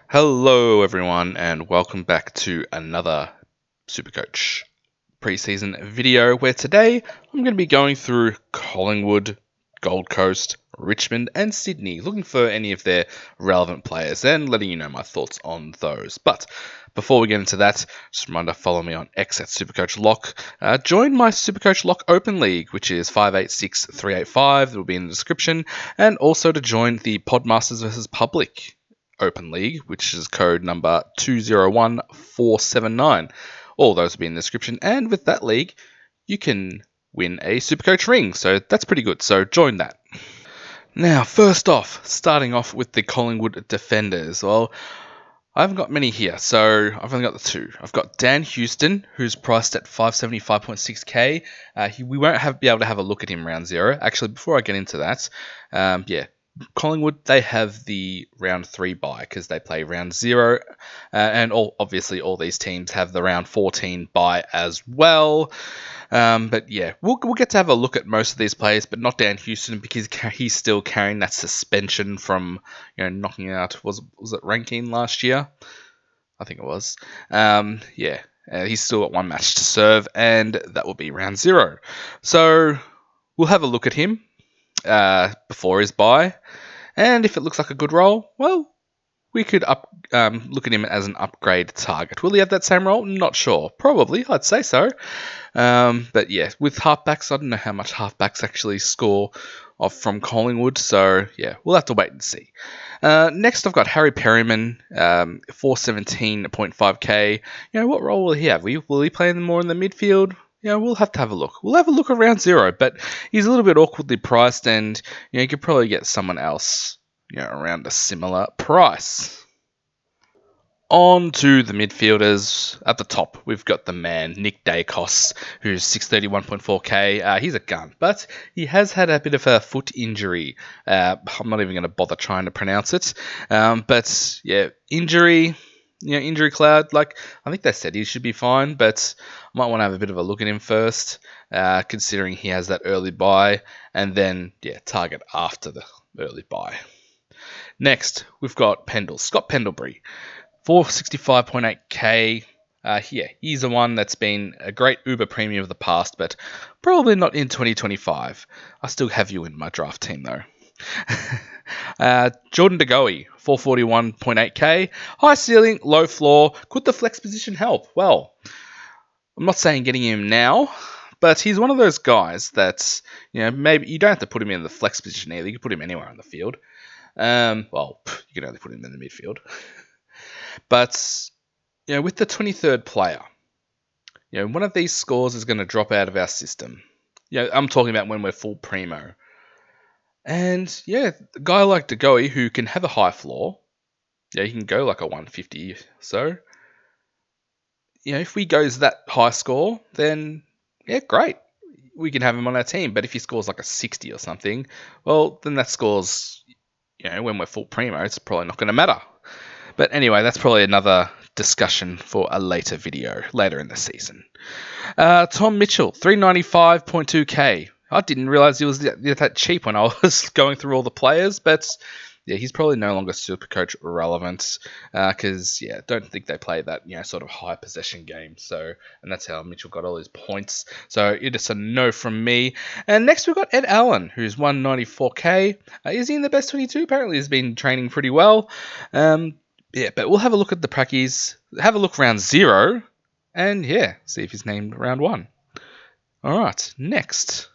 Hello, everyone, and welcome back to another Supercoach preseason video where today I'm going to be going through Collingwood, Gold Coast, Richmond, and Sydney, looking for any of their relevant players and letting you know my thoughts on those. But before we get into that, just a reminder, follow me on X at Supercoach Loch. Join my Supercoach Loch Open League, which is 586385. It will be in the description, and also to join the Podmasters versus Public Open League, which is code number 201479. All those will be in the description, and with that league, you can win a Supercoach ring, so that's pretty good, so join that. Now, first off, starting off with the Collingwood defenders. Well, I haven't got many here, so I've only got the two. I've got Dan Houston, who's priced at 575.6k. We won't be able to have a look at him round zero. Actually, before I get into that, Collingwood, they have the round 3 bye because they play round 0, and obviously all these teams have the round 14 bye as well. But yeah, we'll get to have a look at most of these players, but not Dan Houston because he's still carrying that suspension from knocking out was it ranking last year? I think it was. He's still got one match to serve, and that will be round 0. So we'll have a look at him before his bye, and if it looks like a good role, well, we could look at him as an upgrade target. Will he have that same role? Not sure. Probably, I'd say so. But yeah, with halfbacks, I don't know how much halfbacks actually score from Collingwood, so yeah, we'll have to wait and see. Next, I've got Harry Perryman, 417.5k. What role will he have? Will he play more in the midfield? We'll have to have a look. We'll have a look around 0, but he's a little bit awkwardly priced, and you could probably get someone else around a similar price. On to the midfielders. At the top, we've got the man, Nick Dacos, who's 631.4k. He's a gun, but he has had a bit of a foot injury. I'm not even going to bother trying to pronounce it. But yeah, injury cloud. Like, I think they said he should be fine, but I might want to have a bit of a look at him first, considering he has that early bye, and then target after the early bye. Next, we've got Scott Pendlebury, 465.8k. He's the one that's been a great Uber premium of the past, but probably not in 2025. I still have you in my draft team, though. Jordan De Goey, 441.8k. High ceiling, low floor. Could the flex position help? Well, I'm not saying getting him now, but he's one of those guys that, maybe you don't have to put him in the flex position either. You can put him anywhere on the field. You can only put him in the midfield. But, with the 23rd player, one of these scores is going to drop out of our system. I'm talking about when we're full primo. And, a guy like De Goey who can have a high floor, he can go like a 150 so. If he goes that high score, then, great. We can have him on our team. But if he scores like a 60 or something, well, then that scores, when we're full primo, it's probably not going to matter. But anyway, that's probably another discussion for a later video, later in the season. Tom Mitchell, 395.2k. I didn't realise he was that cheap when I was going through all the players, but he's probably no longer Supercoach relevant because, don't think they play that, sort of high possession game. So, and that's how Mitchell got all his points. So, it's a no from me. And next we've got Ed Allen, who's 194k. Is he in the best 22? Apparently he's been training pretty well. But we'll have a look at the prackies, have a look round 0, and see if he's named round 1. All right, next.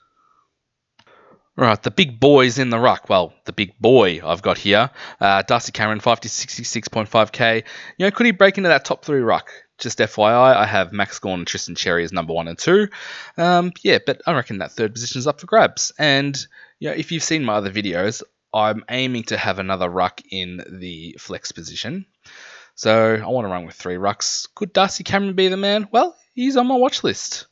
All right, the big boys in the ruck. Well, the big boy I've got here, Darcy Cameron, 566.5k. Could he break into that top 3 ruck? Just FYI, I have Max Gawn and Tristan Cherry as number 1 and 2. But I reckon that third position is up for grabs. And if you've seen my other videos, I'm aiming to have another ruck in the flex position. So I want to run with 3 rucks. Could Darcy Cameron be the man? Well, he's on my watch list.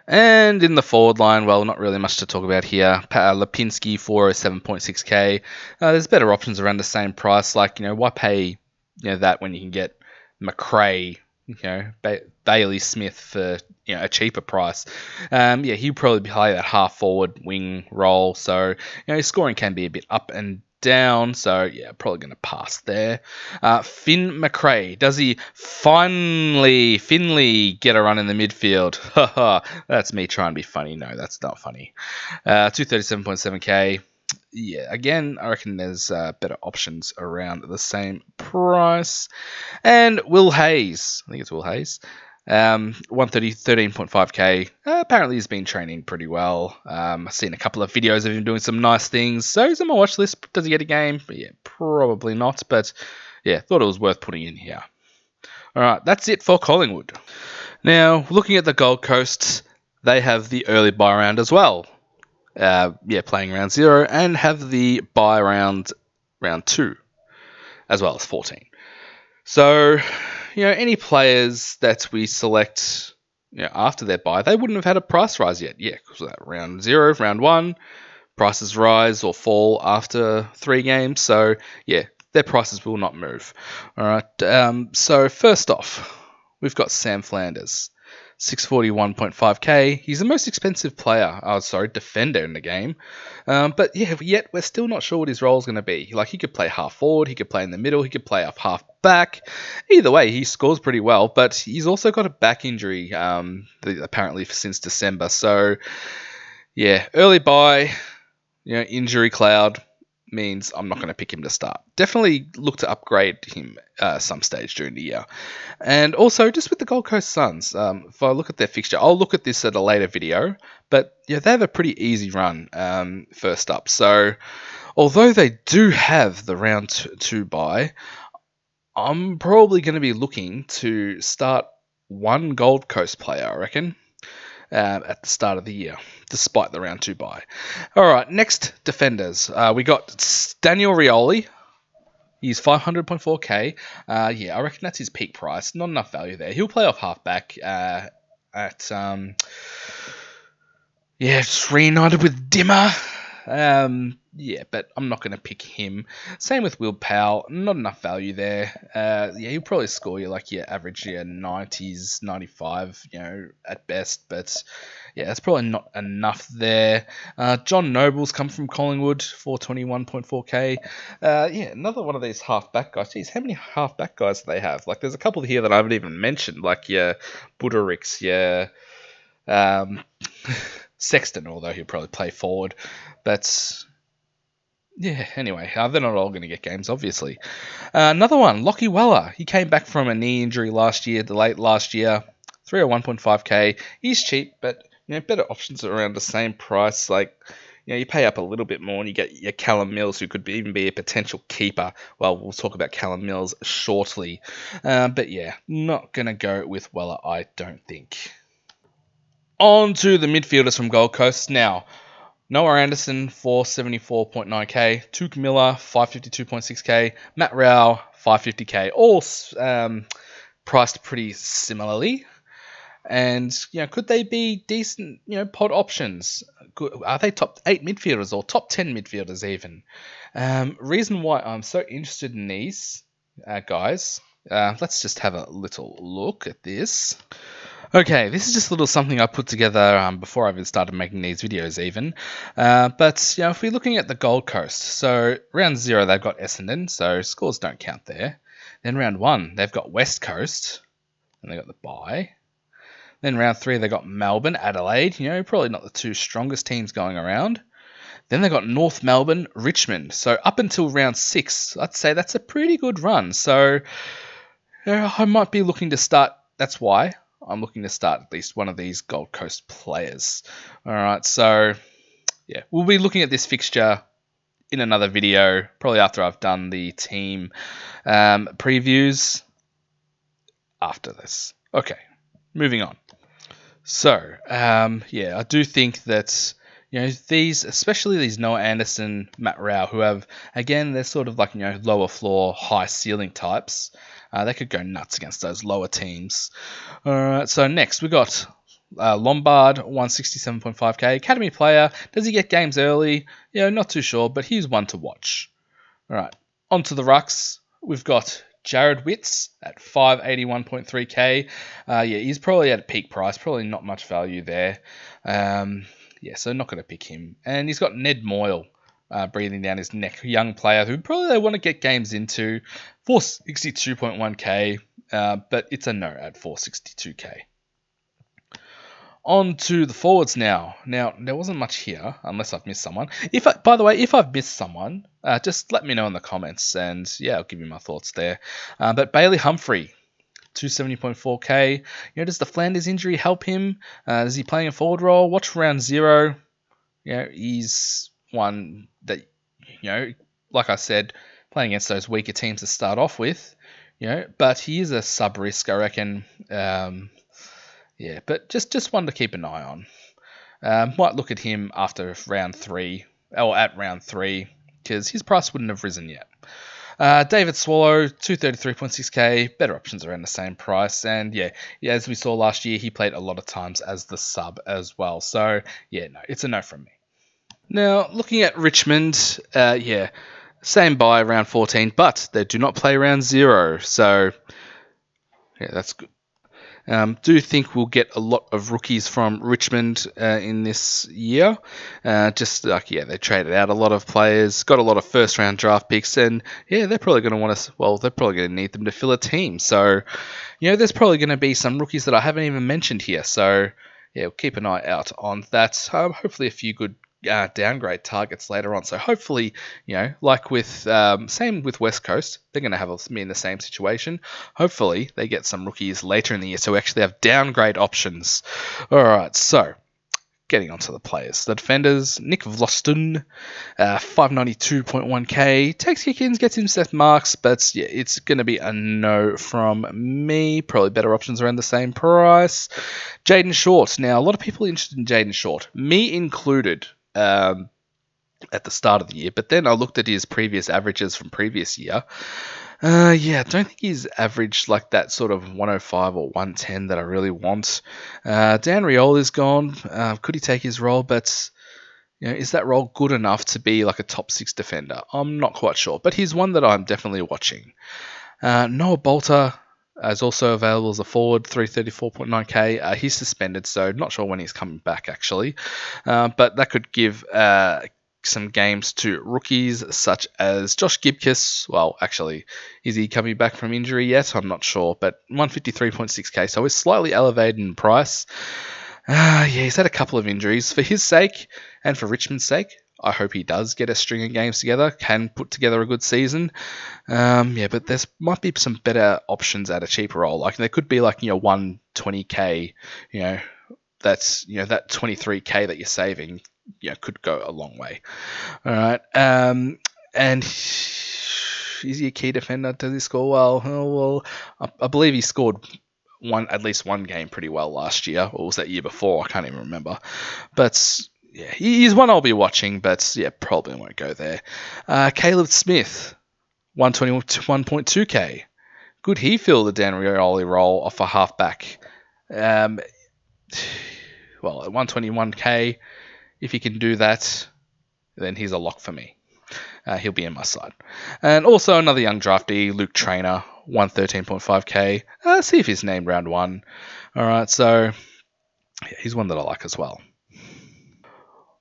And in the forward line, well, not really much to talk about here. Lipinski, 407.6k. There's better options around the same price. Like, why pay that when you can get McRae, Bailey Smith for a cheaper price. He'd probably play that half forward wing role. So his scoring can be a bit up and down. So, yeah, probably going to pass there. Finn McRae. Does he finally get a run in the midfield? Haha, that's me trying to be funny. No, that's not funny. 237.7k. Yeah, again, I reckon there's better options around the same price. And Will Hayes. I think it's Will Hayes. 13.5k. Apparently he's been training pretty well. I've seen a couple of videos of him doing some nice things. So he's on my watch list. Does he get a game? But yeah, probably not. But yeah, thought it was worth putting in here. All right, that's it for Collingwood. Now, looking at the Gold Coast, they have the early buy round as well. Playing round 0 and have the buy round 2 as well as 14. So, any players that we select after their buy, they wouldn't have had a price rise yet. Yeah, because round 0, round 1, prices rise or fall after 3 games. So, yeah, their prices will not move. All right. So, first off, we've got Sam Flanders. 641.5k. He's the most expensive defender in the game. But yet we're still not sure what his role is going to be. Like, he could play half forward, he could play in the middle, he could play off half back. Either way, he scores pretty well, but he's also got a back injury, apparently since December. So, yeah, early buy, injury cloud means I'm not going to pick him to start. Definitely look to upgrade him some stage during the year. And also, just with the Gold Coast Suns, if I look at their fixture, I'll look at this at a later video, but they have a pretty easy run first up. So, although they do have the round 2 bye, I'm probably going to be looking to start one Gold Coast player, I reckon, at the start of the year, despite the round 2 bye. All right, next defenders. We got Daniel Rioli. He's 500.4k. I reckon that's his peak price. Not enough value there. He'll play off halfback just reunited with Dimmer. But I'm not going to pick him. Same with Will Powell. Not enough value there. He'll probably score you like your average 90s, 95, at best. But yeah, that's probably not enough there. John Noble's come from Collingwood for 21.4k. Another one of these half-back guys. Geez, how many half-back guys do they have? Like, there's a couple here that I haven't even mentioned, like your Buddericks, Sexton, although he'll probably play forward. But yeah, anyway, they're not all going to get games, obviously. Another one, Lockie Weller. He came back from a knee injury late last year. 301.5k. He's cheap, but better options around the same price. Like, you pay up a little bit more and you get your Callum Mills, who could even be a potential keeper. Well, we'll talk about Callum Mills shortly. But yeah, not going to go with Weller, I don't think. On to the midfielders from Gold Coast. Now, Noah Anderson, 474.9k. Tuke Miller, 552.6k. Matt Rao, 550k. All priced pretty similarly. And, could they be decent, pod options? Are they top 8 midfielders or top 10 midfielders even? Reason why I'm so interested in these guys, let's just have a little look at this. Okay, this is just a little something I put together before I even started making these videos even. But if we're looking at the Gold Coast, so round 0 they've got Essendon, so scores don't count there. Then round 1 they've got West Coast, and they've got the bye. Then round 3 they got Melbourne, Adelaide, probably not the 2 strongest teams going around. Then they got North Melbourne, Richmond. So up until round 6, I'd say that's a pretty good run. So I might be looking to start, that's why I'm looking to start at least one of these Gold Coast players. All right, so yeah, we'll be looking at this fixture in another video, probably after I've done the team previews after this. Okay, moving on. So, I do think that, these, especially these Noah Anderson, Matt Rao, who have, again, they're sort of like, lower floor, high ceiling types. They could go nuts against those lower teams. All right, so next we got Lombard, 167.5k. Academy player. Does he get games early? Not too sure, but he's one to watch. All right, on to the rucks. We've got Jared Witts at 581.3k. He's probably at a peak price. Probably not much value there. So not going to pick him. And he's got Ned Moyle. breathing down his neck. Young player who probably they want to get games into. 462.1k, but it's a no at 462k. On to the forwards now. Now, there wasn't much here, unless I've missed someone. By the way, if I've missed someone, just let me know in the comments, and yeah, I'll give you my thoughts there. But Bailey Humphrey, 270.4k. Does the Flanders injury help him? Is he playing a forward role? Watch round 0. He's one that, like I said, playing against those weaker teams to start off with. But he is a sub risk, I reckon. But just one to keep an eye on. Might look at him after round 3, or at round 3, because his price wouldn't have risen yet. David Swallow, 233.6k, better options around the same price. And as we saw last year, he played a lot of times as the sub as well. So, no, it's a no from me. Now, looking at Richmond, same buy around 14, but they do not play round 0. So, that's good. Do think we'll get a lot of rookies from Richmond in this year. They traded out a lot of players, got a lot of first round draft picks, and they're probably going to want us. Well, they're probably going to need them to fill a team. So, there's probably going to be some rookies that I haven't even mentioned here. So, we'll keep an eye out on that. Hopefully, a few good downgrade targets later on. So hopefully, like with same with West Coast, they're going to have me in the same situation. Hopefully, they get some rookies later in the year, so we actually have downgrade options. All right, so getting onto the players, the defenders, Nick Vlaston, 592.1k, takes kick-ins, gets him set marks, but it's going to be a no from me. Probably better options around the same price. Jaden Short. Now, a lot of people are interested in Jaden Short, me included. At the start of the year, but then I looked at his previous averages from previous year. I don't think he's averaged like that sort of 105 or 110 that I really want. Dan Riol is gone. Could he take his role? But is that role good enough to be like a top 6 defender? I'm not quite sure, but he's one that I'm definitely watching. Noah Bolter is also available as a forward, 334.9k. He's suspended, so not sure when he's coming back, actually. But that could give some games to rookies such as Josh Gibkiss. Well, actually, is he coming back from injury yet? I'm not sure, but 153.6k, so he's slightly elevated in price. He's had a couple of injuries. For his sake, and for Richmond's sake, I hope he does get a string of games together, can put together a good season. But there might be some better options at a cheaper role. Like there could be 120k, that's that 23k that you're saving, could go a long way. All right. And is he a key defender? Does he score well? I believe he scored at least one game pretty well last year, or was that year before? I can't even remember. But he's one I'll be watching, but probably won't go there. Caleb Smith, 121.2k. Could he fill the Dan Rioli role off a halfback? At 121k, if he can do that, then he's a lock for me. He'll be in my side. And also another young draftee, Luke Traynor, 113.5k. See if he's named round 1. All right, so he's one that I like as well.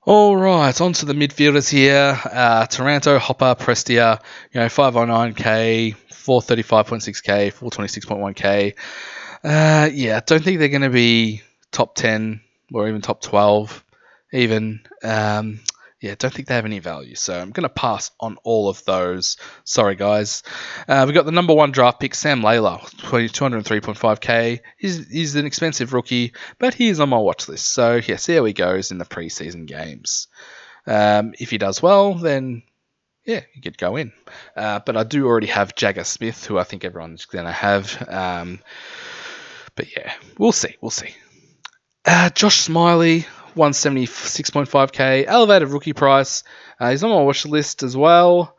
All right, on to the midfielders here. Taranto, Hopper, Prestia, 509k, 435.6k, 426.1k. I don't think they're going to be top 10 or even top 12 even. Don't think they have any value, so I'm going to pass on all of those. Sorry, guys. We've got the number 1 draft pick, Sam Layla, 203.5k. He's an expensive rookie, but he is on my watch list, so see how he goes in the preseason games. If he does well, then he could go in. But I do already have Jagger Smith, who I think everyone's going to have. We'll see. Josh Smiley, 176.5k, elevated rookie price. He's on my watch list as well.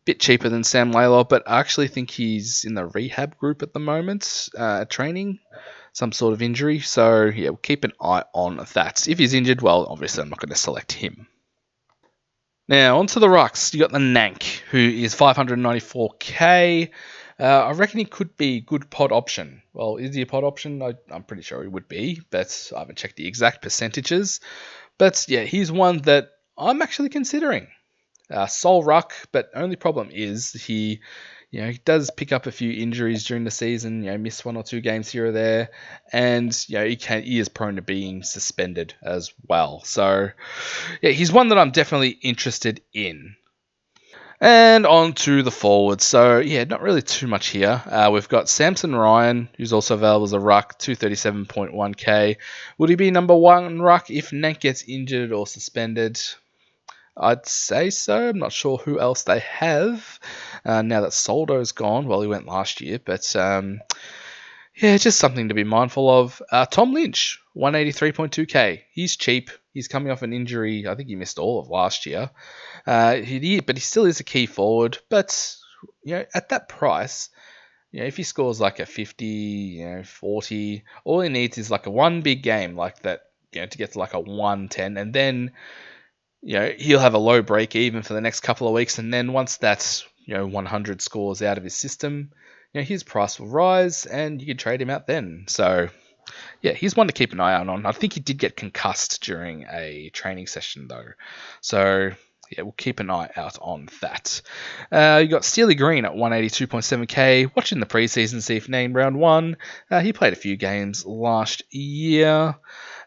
Bit cheaper than Sam Layla, but I actually think he's in the rehab group at the moment, training some sort of injury. So we'll keep an eye on that. If he's injured, well, obviously I'm not going to select him. Now onto the rucks. You got the Nank, who is 594k. I reckon he could be a good pod option. Well, is he a pod option? I'm pretty sure he would be, but I haven't checked the exact percentages. But he's one that I'm actually considering. Sole ruck, but only problem is he does pick up a few injuries during the season. Miss 1 or 2 games here or there, and he is prone to being suspended as well. So yeah, he's one that I'm definitely interested in. And on to the forwards. So, yeah, not really too much here. We've got Samson Ryan, who's also available as a ruck, 237.1k. Would he be number 1 ruck if Nank gets injured or suspended? I'd say so. I'm not sure who else they have now that Soldo's gone. Well, he went last year, but yeah, just something to be mindful of. Tom Lynch, 183.2k. He's cheap. He's coming off an injury. I think he missed all of last year. But he still is a key forward. But at that price, if he scores like a 50, 40, all he needs is like a one big game like that, to get to like a 110, and then he'll have a low break even for the next couple of weeks, and then once that's 100 scores out of his system, his price will rise, and you can trade him out then. So yeah, he's one to keep an eye out on. I think he did get concussed during a training session though, so yeah, we'll keep an eye out on that. You got Steely Green at 182.7k. Watching the preseason, see if named round 1. He played a few games last year.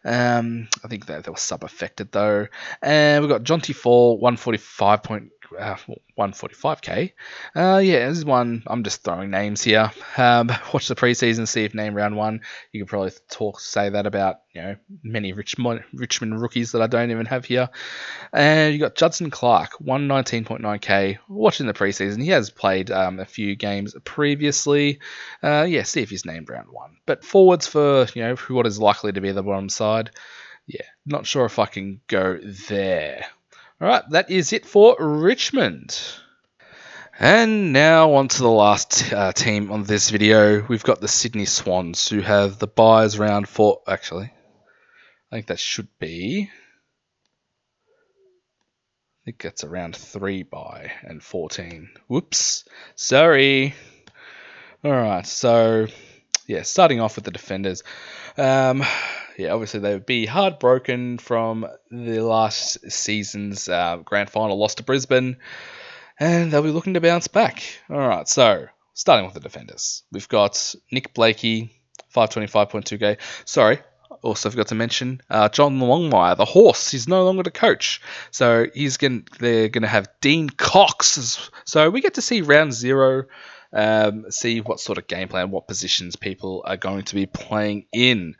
I think they were sub-affected though. And we've got Jonty Fall, 145k. Yeah, this is one. I'm just throwing names here. Watch the preseason, see if named round 1. You could probably say that about many Richmond rookies that I don't even have here. And you got Judson Clark, 119.9k. Watching the preseason, he has played a few games previously. Yeah, see if he's named round 1. But forwards for what is likely to be the bottom side. Yeah, not sure if I can go there. All right, that is it for Richmond. And now on to the last team on this video. We've got the Sydney Swans, who have the byes round 4. Actually, I think that should be. I think that's around 3 bye and 14. Whoops. Sorry. All right, so yeah, starting off with the defenders. Yeah, obviously they would be heartbroken from the last season's grand final loss to Brisbane, and they'll be looking to bounce back. All right, so starting with the defenders. We've got Nick Blakey, 525.2k. Sorry, also forgot to mention John Longmire, the horse. He's no longer the coach, so they're gonna have Dean Cox. So we get to see round 0. See what sort of game plan, what positions people are going to be playing in.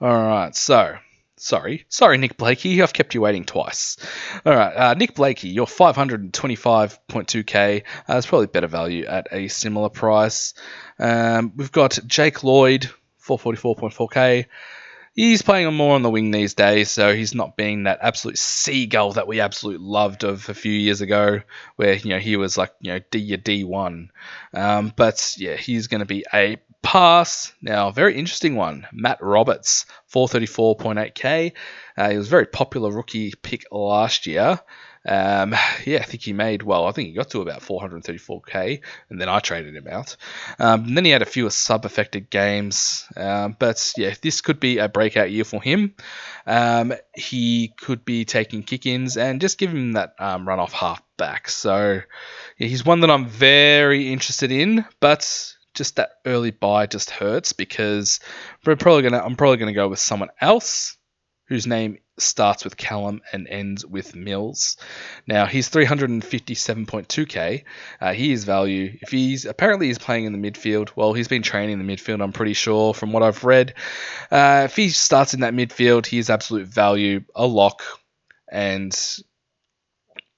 All right, so sorry, Nick Blakey, I've kept you waiting twice. All right, Nick Blakey, you're 525.2k. It's probably better value at a similar price. We've got Jake Lloyd, 444.4k. He's playing more on the wing these days, so he's not being that absolute seagull that we absolutely loved of a few years ago, where he was like D1. But yeah, he's going to be a pass. Now, very interesting one, Matt Roberts, 434.8k. He was a very popular rookie pick last year. Yeah, I think he got to about 434k, and then I traded him out. And then he had a few sub-affected games, but yeah, this could be a breakout year for him. He could be taking kick-ins and just give him that run-off half-back. So yeah, he's one that I'm very interested in, but just that early buy just hurts because I'm probably gonna go with someone else whose name starts with Callum and ends with Mills. Now, he's 357.2k. He is value. If he's playing in the midfield, well, he's been training in the midfield, I'm pretty sure, from what I've read. If he starts in that midfield, he is absolute value, a lock. And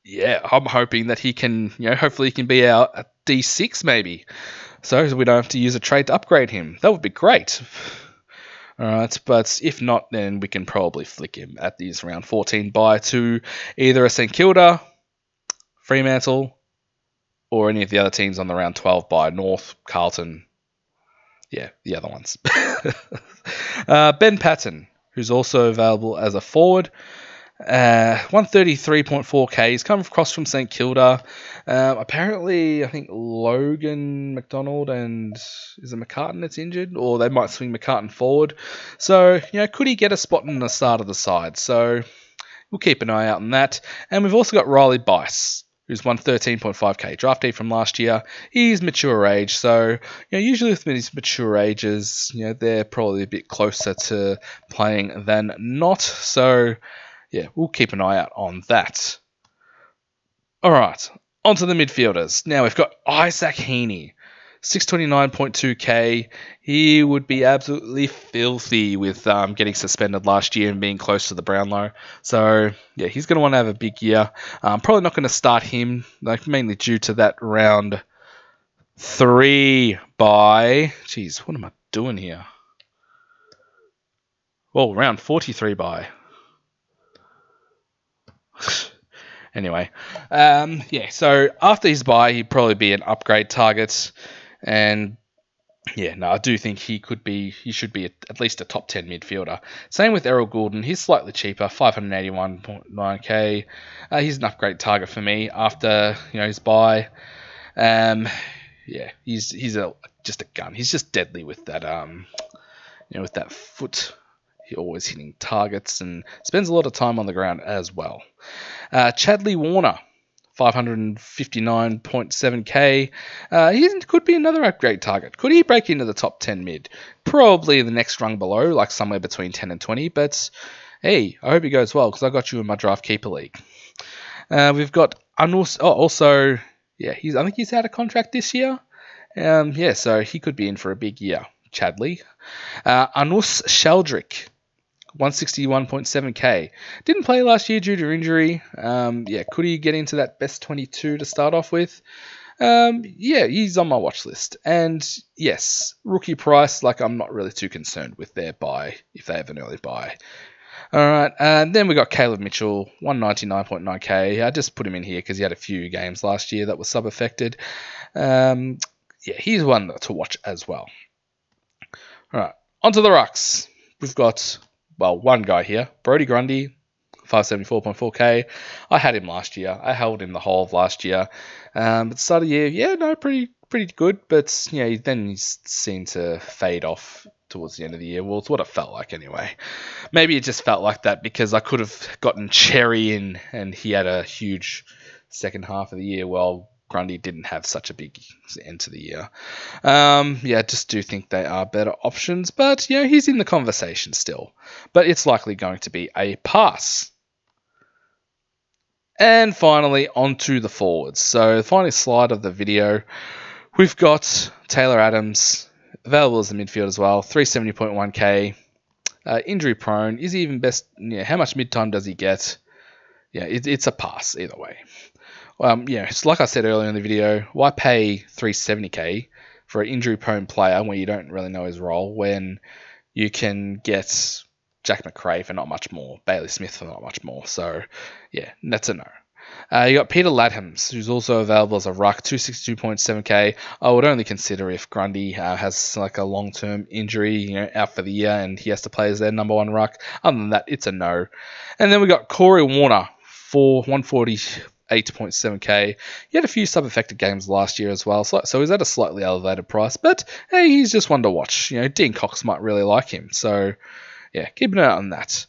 yeah, I'm hoping that he can, hopefully he can be our D6 maybe. So we don't have to use a trade to upgrade him. That would be great. Alright, but if not, then we can probably flick him at these round 14 buy to either a St Kilda, Fremantle, or any of the other teams on the round 12 buy, North, Carlton, yeah, the other ones. Ben Patton, who's also available as a forward, 133.4k. He's come across from St Kilda. Apparently, I think Logan McDonald and is it McCartan that's injured, or they might swing McCartan forward. So could he get a spot in the start of the side? So we'll keep an eye out on that. And we've also got Riley Bice, who's won 13.5k draftee from last year. He's mature age, so usually with these mature ages, they're probably a bit closer to playing than not. So yeah, we'll keep an eye out on that. All right, on to the midfielders. Now we've got Isaac Heaney, 629.2k. He would be absolutely filthy with getting suspended last year and being close to the Brownlow. So yeah, he's going to want to have a big year. Probably not going to start him, mainly due to that round 3 bye. Jeez, what am I doing here? Well, round 43 bye. Anyway, so after his bye, he'd probably be an upgrade target. And yeah, no, I do think he should be at least a top 10 midfielder. Same with Errol Goulden. He's slightly cheaper, 581.9k. He's an upgrade target for me after his bye. He's just a gun. He's just deadly with that with that foot. He's always hitting targets and spends a lot of time on the ground as well. Chadley Warner, 559.7k. He could be another upgrade target. Could he break into the top 10 mid? Probably the next rung below, like somewhere between 10 and 20. But hey, I hope he goes well because I got you in my draft keeper league. We've got I think he's out of contract this year. So he could be in for a big year. Chadley. Anus Sheldrick, 161.7k. Didn't play last year due to injury. Could he get into that best 22 to start off with? He's on my watch list. And yes, rookie price, I'm not really too concerned with their buy if they have an early buy. All right, and then we got Caleb Mitchell, 199.9k. I just put him in here because he had a few games last year that were sub-affected. He's one to watch as well. All right, onto the rucks. We've got one guy here, Brodie Grundy, 574.4k. I had him last year. I held him the whole of last year. At the start of the year, pretty good. But then he seemed to fade off towards the end of the year. Well, it's what it felt like anyway. Maybe it just felt like that because I could have gotten Cherry in, and he had a huge second half of the year. Well, Grundy didn't have such a big end to the year. I just do think they are better options, but he's in the conversation still. But it's likely going to be a pass. And finally, onto the forwards. So the final slide of the video, we've got Taylor Adams, available as a midfield as well, 370.1k. Injury prone. Is he even best? How much mid-time does he get? It's a pass either way. It's like I said earlier in the video, why pay 370k for an injury-prone player when you don't really know his role, when you can get Jack McRae for not much more, Bailey Smith for not much more. So, that's a no. You got Peter Ladhams, who's also available as a ruck, 262.7k. I would only consider if Grundy has a long-term injury, out for the year, and he has to play as their number one ruck. Other than that, it's a no. And then we got Corey Warner for 148.7k. He had a few sub-affected games last year as well, so he's at a slightly elevated price. But hey, he's just one to watch. Dean Cox might really like him, so keep an eye on that.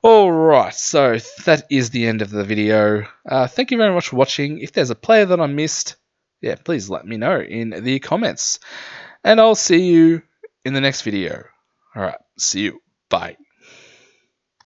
Alright, so that is the end of the video. Thank you very much for watching. If there's a player that I missed, please let me know in the comments. And I'll see you in the next video. Alright, see you. Bye.